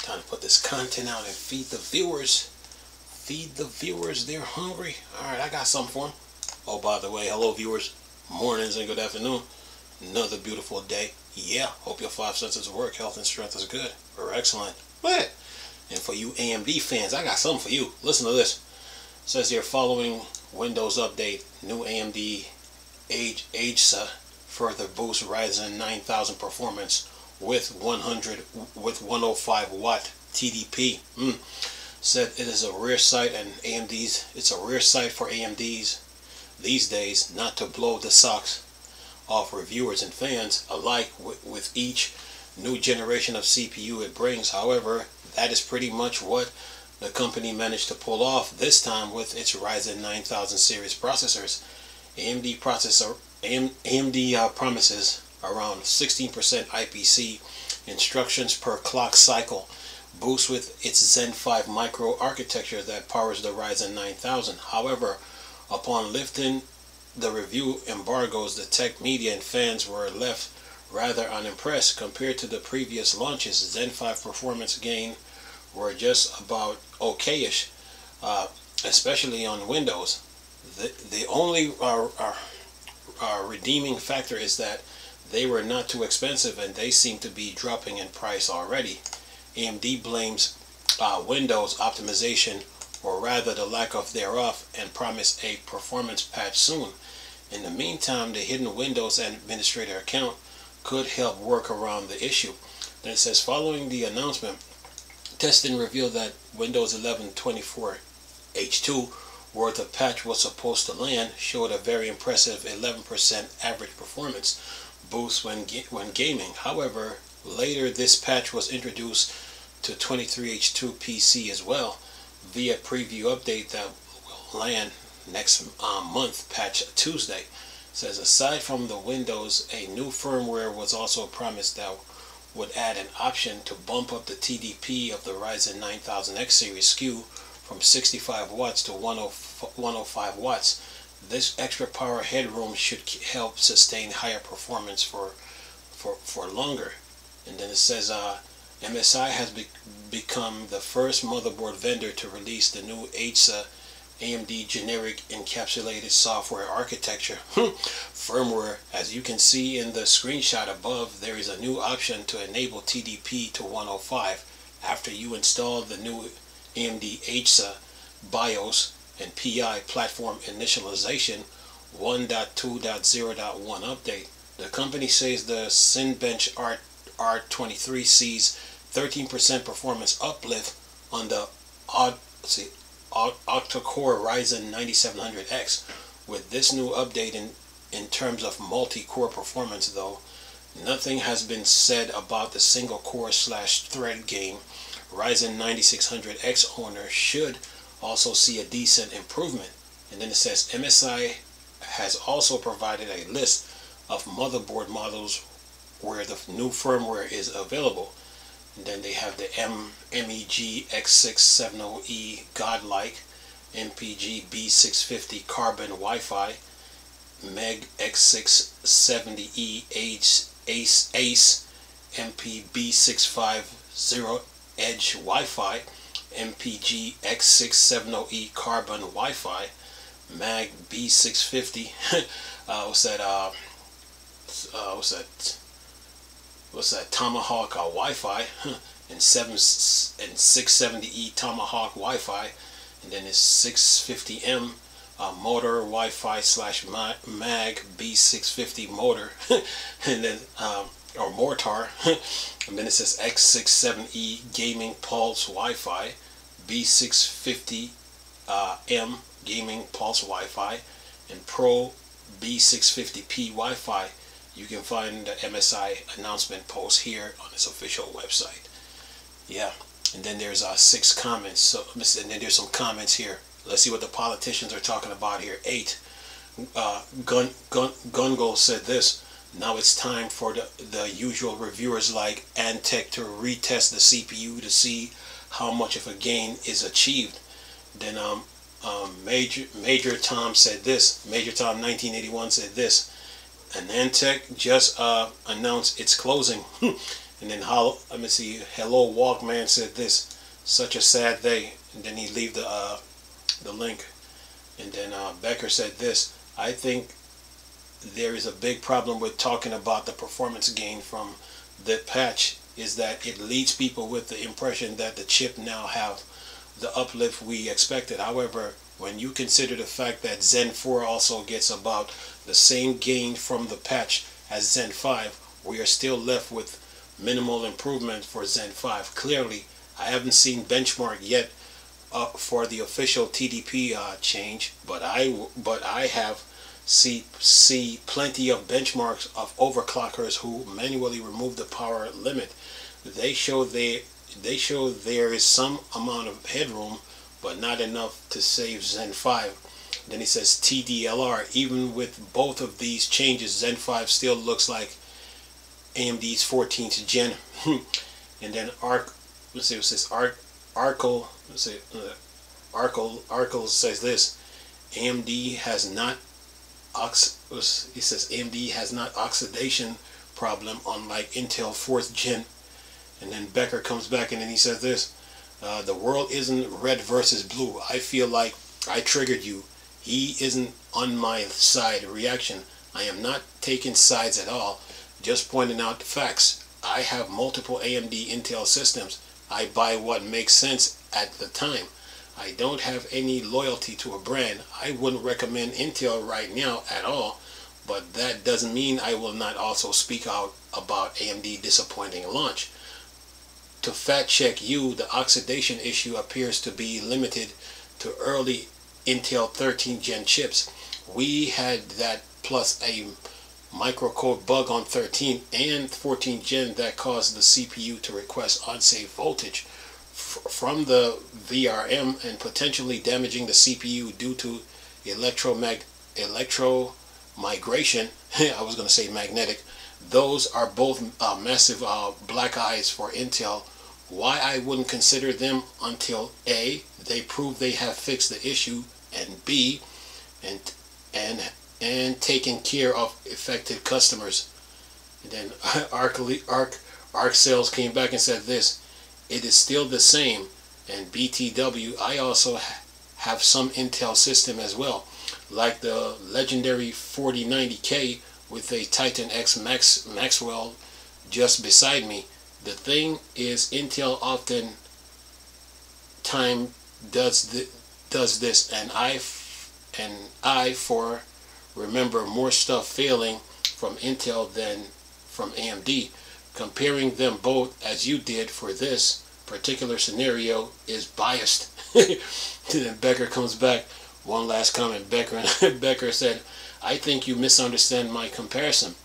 Time to put this content out and feed the viewers. Feed the viewers, they're hungry. Alright, I got something for them. Oh, by the way, hello viewers. Mornings and good afternoon. Another beautiful day. Yeah, hope your five senses work. Health and strength is good. Or excellent. But, and for you AMD fans, I got something for you. Listen to this. It says here, following Windows update, new AMD Agesa further boosts Ryzen 9000 performance with 105 watt TDP. Said it is a rare sight, and it's a rare sight for AMD's these days not to blow the socks off reviewers and fans alike with each new generation of CPU it brings. However, that is pretty much what the company managed to pull off this time with its Ryzen 9000 series processors. AMD promises around 16% IPC instructions per clock cycle boost with its Zen 5 micro architecture that powers the Ryzen 9000. However, upon lifting the review embargoes, the tech media and fans were left rather unimpressed. Compared to the previous launches, Zen 5 performance gain were just about okayish, especially on Windows. The only redeeming factor is that they were not too expensive and they seem to be dropping in price already. AMD blames Windows optimization, or rather the lack of thereof, and promised a performance patch soon. In the meantime, the hidden Windows administrator account could help work around the issue. Then it says, following the announcement, testing revealed that Windows 11 24 H2 worth of patch was supposed to land showed a very impressive 11% average performance boost when gaming. However, later this patch was introduced to 23H2 PC as well via preview update that will land next month, patch Tuesday. It says, aside from the Windows, a new firmware was also promised that would add an option to bump up the TDP of the Ryzen 9000X series SKU from 65 watts to 105 watts. This extra power headroom should help sustain higher performance for longer. And then it says MSI has become the first motherboard vendor to release the new Agesa AMD generic encapsulated software architecture firmware. As you can see in the screenshot above, there is a new option to enable TDP to 105 after you install the new AMD Agesa BIOS and PI platform initialization 1.2.0.1 update. The company says the Cinebench R23 sees 13% performance uplift on the octa-core Ryzen 9700X. With this new update in terms of multi-core performance, though, nothing has been said about the single-core / thread game. Ryzen 9600X owner should also see a decent improvement. And then it says MSI has also provided a list of motherboard models where the new firmware is available. And then they have the MEG X670E Godlike, MPG B650 Carbon Wi-Fi, MEG X670E Ace, MP B650 Edge Wi-Fi, MPG X670E Carbon Wi-Fi, MAG B650 what's that Tomahawk Wi-Fi, and 670E Tomahawk Wi-Fi, and then it's 650M motor Wi-Fi / MAG B650 motor, and then or mortar, and then it says X67E Gaming Pulse Wi-Fi, B650M Gaming Pulse Wi-Fi, and Pro B650P Wi-Fi. You can find the MSI announcement post here on its official website. Yeah, and then there's 6 comments. So, and then there's some comments here. Let's see what the politicians are talking about here. 8. Gungo said this. Now it's time for the usual reviewers like Antec to retest the CPU to see how much of a gain is achieved. Then Major Tom said this. Major Tom 1981 said this. And Antec just announced its closing And then let me see, Hello Walkman said this, such a sad day, and then he leave the link. And then Becker said this, I think there is a big problem with talking about the performance gain from the patch, is that it leads people with the impression that the chip now have the uplift we expected. However, when you consider the fact that Zen 4 also gets about the same gain from the patch as Zen 5, we are still left with minimal improvement for Zen 5. Clearly, I haven't seen benchmark yet for the official TDP change, but I have see plenty of benchmarks of overclockers who manually remove the power limit. They show there is some amount of headroom, but not enough to save Zen 5. Then he says TDLR, even with both of these changes, Zen 5 still looks like AMD's 14th gen. And then let's see what says Arkle says this, AMD has not AMD has not oxidation problem unlike Intel 4th gen. And then Becker comes back and then he says this, the world isn't red versus blue. I feel like I triggered you. He isn't on my side. Reaction. I am not taking sides at all, just pointing out the facts. I have multiple AMD Intel systems. I buy what makes sense at the time. I don't have any loyalty to a brand. I wouldn't recommend Intel right now at all, but that doesn't mean I will not also speak out about AMD disappointing launch. To fact check you, the oxidation issue appears to be limited to early Intel 13th gen chips. We had that plus a microcode bug on 13 and 14th gen that caused the CPU to request unsafe voltage from the VRM and potentially damaging the CPU due to electro migration. I was going to say magnetic. Those are both massive black eyes for Intel. Why I wouldn't consider them until A, they prove they have fixed the issue, and B, and taken care of affected customers. And then Arc Sales came back and said this, it is still the same. And BTW, I also have some Intel system as well, like the legendary 4090K with a Titan X Maxwell just beside me. The thing is, Intel often time does this, and I for remember more stuff failing from Intel than from AMD. Comparing them both as you did for this particular scenario is biased. Then Becker comes back. One last comment. Becker said, I think you misunderstand my comparison,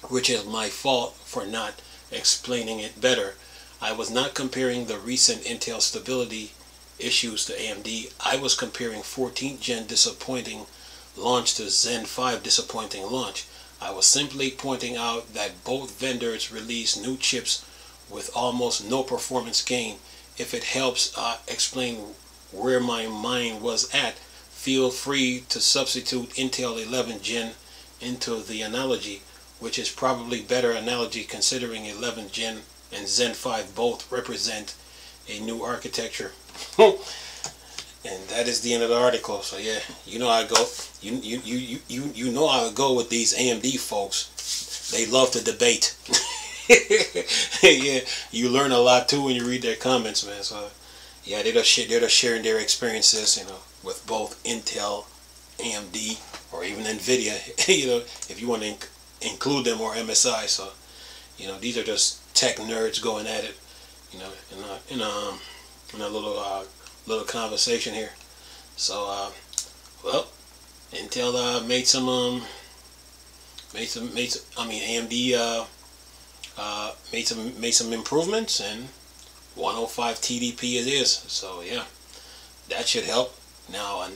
which is my fault for not explaining it better. I was not comparing the recent Intel stability issues to AMD. I was comparing 14th gen disappointing launch to Zen 5 disappointing launch. I was simply pointing out that both vendors released new chips with almost no performance gain. If it helps explain where my mind was at, feel free to substitute Intel 11th gen into the analogy, which is probably better analogy considering 11th gen and Zen 5 both represent a new architecture. And that is the end of the article. So yeah, you know how I go. You know how I go with these AMD folks. They love to debate. Yeah, you learn a lot too when you read their comments, man. So yeah, they're just sharing their experiences, you know, with both Intel, AMD, or even Nvidia. You know, if you want to include them, or MSI. So you know, these are just tech nerds going at it. You know, in a little conversation here. So well, Intel AMD made some improvements, and 105 TDP it is. So yeah, that should help. Now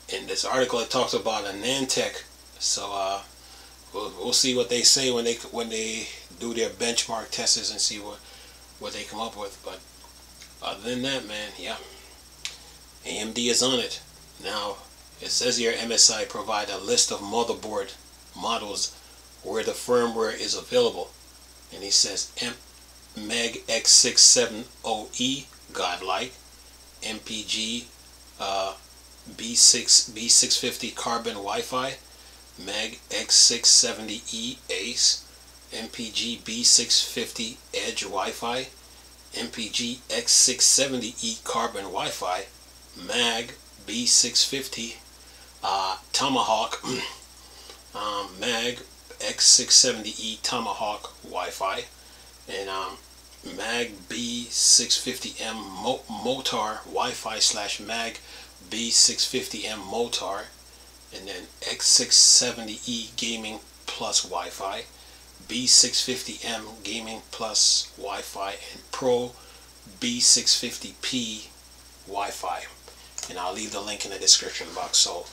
in this article it talks about a Nantec. So we'll see what they say when they do their benchmark tests and see what they come up with. But other than that, man, yeah, AMD is on it. Now it says here MSI provide a list of motherboard models where the firmware is available. and he says Meg X670E godlike, MPG B650 carbon Wi-Fi, Meg X670E Ace, MPG B650 Edge Wi-Fi, MPG X670E carbon Wi-Fi, Mag B650 Tomahawk, Mag X670E Tomahawk Wi-Fi, and Mag B650M Motar Wi-Fi / Mag B650M Motar, and then X670E Gaming Plus Wi-Fi, B650M Gaming Plus Wi-Fi, and Pro B650P Wi-Fi. And I'll leave the link in the description box. So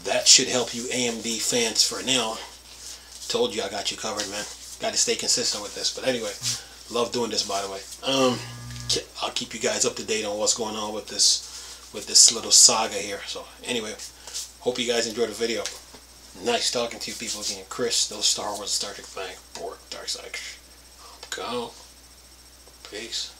that should help you AMD fans for now. Told you I got you covered, man. Got to stay consistent with this. But anyway, love doing this, by the way. I'll keep you guys up to date on what's going on with this little saga here. So anyway, hope you guys enjoyed the video. Nice talking to you people again. Chris, those Star Wars, Star Trek thing, Borg, Dark Side. Go. Peace.